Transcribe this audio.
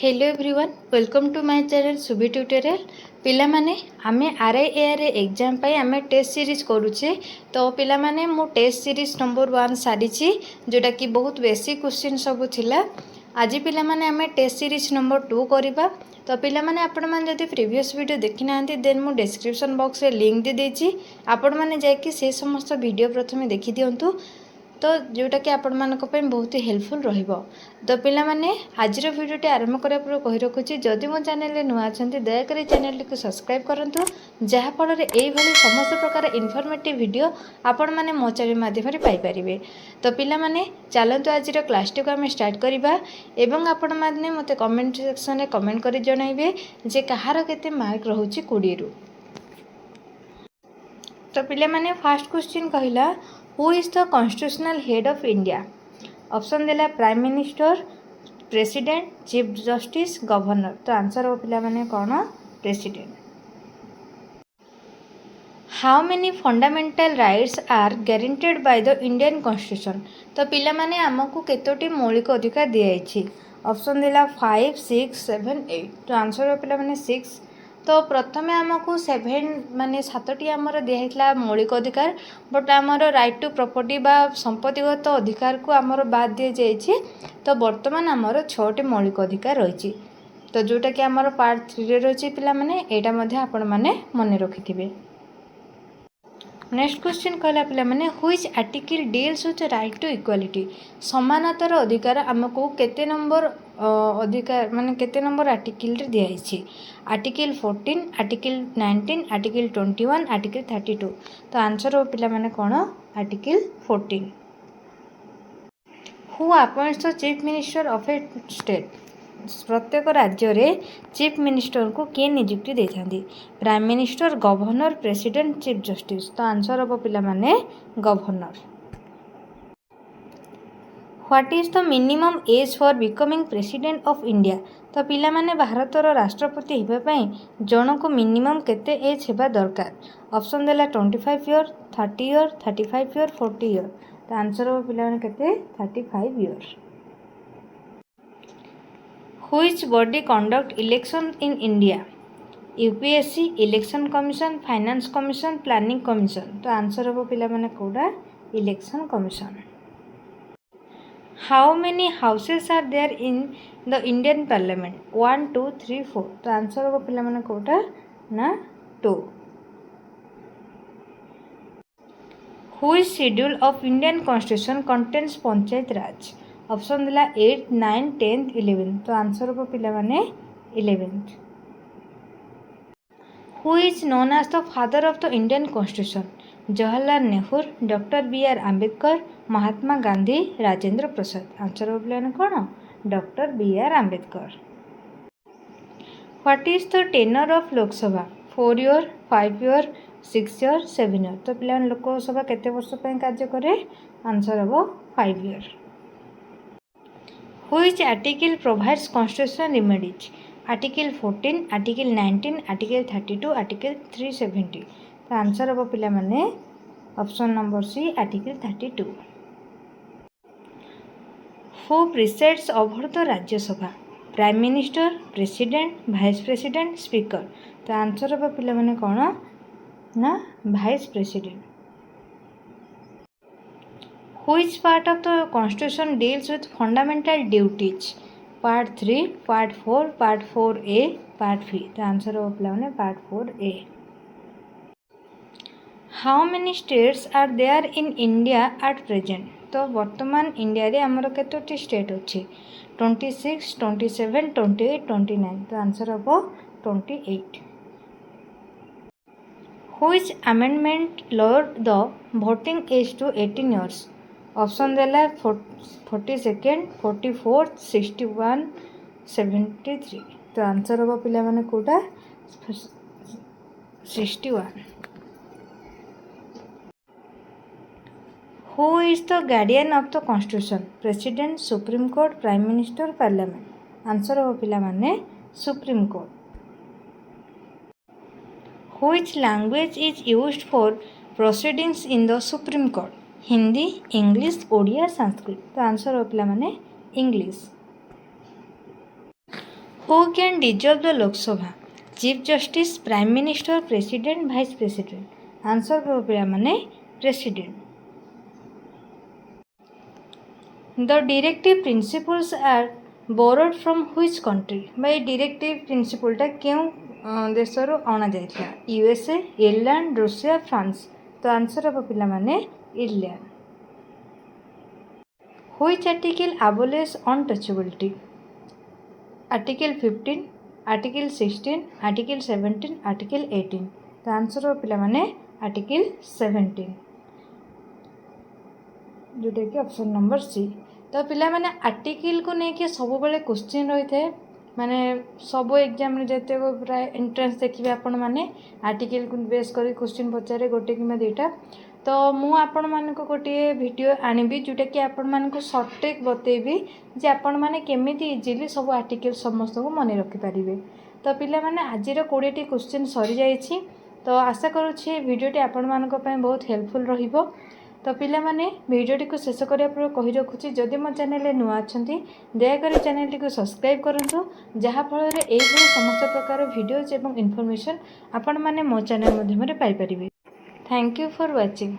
Hello everyone welcome to my channel Subi tutorial पिला माने आमे आरआईएआर एग्जाम पाई आमे टेस्ट सीरीज करूचे तो पिला माने मु टेस्ट सीरीज नंबर 1 सारी जोटा कि बहुत बेसिक क्वेश्चन सब थिला आज पिला माने आमे टेस्ट सीरीज नंबर 2 करिबा तो पिला माने आपण माने जदि प्रीवियस वीडियो देखि नांती देन मु डिस्क्रिप्शन बॉक्स रे लिंक दे देछि आपण माने जाय कि से समस्त वीडियो प्रथमे देखि दियंतु तो जोटा कि आपण मानक पे बहुत ही हेल्पफुल रहिबो। तो पिला माने आजिर वीडियोटी आरंभ करिया पूर्व कहि रखुछि जदि मो चैनल रे नुआ अछंती दया करी चैनल को सब्सक्राइब करंतु जहा फल रे एई भली समस्त प्रकार इन्फॉर्मेटिव वीडियो आपण माने मो चैनल माध्यम रे पाई परिबे। तो पिला माने चलंतु आजिर क्लास टी को हम स्टार्ट करिबा एवं आपण माने मते कमेंट सेक्शन रे कमेंट करि जणाइबे जे कहार केते मार्क रहउछि 20 रु। तो पिला माने फर्स्ट क्वेश्चन कहिला who is the constitutional head of India. Option देला prime minister president chief justice governor. तो आंसर हो पिला माने कौन president. How many fundamental rights are guaranteed by the Indian constitution. तो पिला माने हमकु केतोटी मौलिक अधिकार दिया जायछि। ऑप्शन देला 5 6 7 8। तो आंसर हो पिला माने 6। तो प्रथमे आमको 7 माने 7टी आमर दिया मौलिक अधिकार बट आमर राइट टू प्रॉपर्टी बा संपत्तिगत अधिकार को आमर बाद दि जाइए। तो वर्तमान आमर 6टी मौलिक अधिकार रही। तो जोटा कि आमर पार्ट 3 रे रही पिला माने एटा मध्ये आपण माने मन रखिथिबे। नेक्स्ट क्वेश्चन कहला पिला माने which article deals with right to equality. समानतार अधिकार आमको केते नंबर अधिकार माने केते नंबर आर्टिकल रे दिया जायछि। Article 14 article 19 article 21 article 32। तो आंसर हो पिला माने कोन article 14। Who appoints the chief minister of a state. प्रत्येक राज्य रे चीफ मिनिस्टर को किए नियुक्ति देथांदी। Prime minister governor president chief justice. तो आंसर हो पिला माने governor. What is the minimum age for becoming president of India. तो पिला माने भारतर राष्ट्रपति हेबा पई जन को मिनिमम केते एज हेबा दरकार। ऑप्शन देला 25 ईयर 30 ईयर 35 ईयर 40 ईयर। तो आंसर हो पिला माने केते 35 year. Which body conduct election in India. UPSC election commission finance commission planning commission. तो आंसर हो पिला माने कोडा election commission. How many houses are there in the Indian parliament. 1 2 3 4। तो आंसर हो पिला माने कोडा ना 2। Which schedule of Indian constitution contains panchayat Raj. Option दिला 8 9 10 11। तो आंसर हो पिला माने 11th। Who is known as the father of the Indian constitution. Jawaharlal Nehru doctor B R. Ambedkar Mahatma Gandhi Rajendra Prasad. Answer हो पिला माने कोन doctor B R. Ambedkar. What is the tenure of Lok Sabha. 4 year 5 year 6 year 7 year. तो पिला लोकसभा केते वर्ष पे कार्य करे। आंसर हो 5 year. Which article provides constitutional remedies. Article 14 article 19 article 32 article 370। तो आंसर हो पिला माने option number C article 32। Who presides over the Rajya Sabha. Prime minister president vice president speaker. तो आंसर हो पिला माने कोन ना vice president. Which part of the constitution deals with fundamental duties? Part 3, Part 4, Part 4A, Part 3. The answer of Part 4A. How many states are there in India at present? तो वर्तमान India रे हमर केतोटी state अछि। 26, 27, 28, 29। तो answer हो 28। Which amendment lowered the voting age to 18 years? Option देला 42nd 44th 61 73। तो answer हो पिला माने कोटा 61। Who is the guardian of the constitution. President supreme court prime minister parliament. Answer हो पिला माने supreme court. Which language is used for proceedings in the supreme court. Hindi English Odia Sanskrit. तो आंसर हो पिला माने English. Who can dissolve the Lok Sabha? Chief Justice, Prime Minister, President, Vice President. Answer पिला माने President. The directive principles are borrowed from which country? भाई directive principle टा क्यों देशरू अणा जाइथिला? USA, Ireland, Russia, France. तो answer हम पिला माने Ireland. Which article abolish untouchability? Article 15, Article 16, Article 17, Article 18. तो आंसर हो पिला माने Article 17 जोटा कि ऑप्शन नंबर सी. तो पिला माने आर्टिकल को लेकिन सब बेले क्वेश्चन रही थे माने सब एग्जाम रे जते प्राय एंट्रेंस देखिए आपण माने आर्टिकल को बेस कर क्वेश्चन पचारे गोटे कि दुईटा. तो मु आपण मान को गोटे वीडियो आनिबी जोटा कि आपण मान को सॉर्टेक बतेबी जे आपण माने केमिति इजीली सब आर्टिकल समस्त को मन रखि पारिबे. तो पिला माने आजिर 20 टी क्वेश्चन सरी जाइछि. तो आशा करूछि वीडियोटी आपण मान को पय बहुत हेल्पफुल रहिबो. तो पिला माने वीडियोटी को शेष करिया पर कहि रखुछि जदि मो चैनल रे नुआ अछंती दयाकरी चैनल को सब्सक्राइब करंतु जहा फल रे एई भली समस्त प्रकार वीडियोज एवं इन्फॉर्मेशन आपण माने मो चैनल माध्यम रे पाई परिबे. Thank you for watching.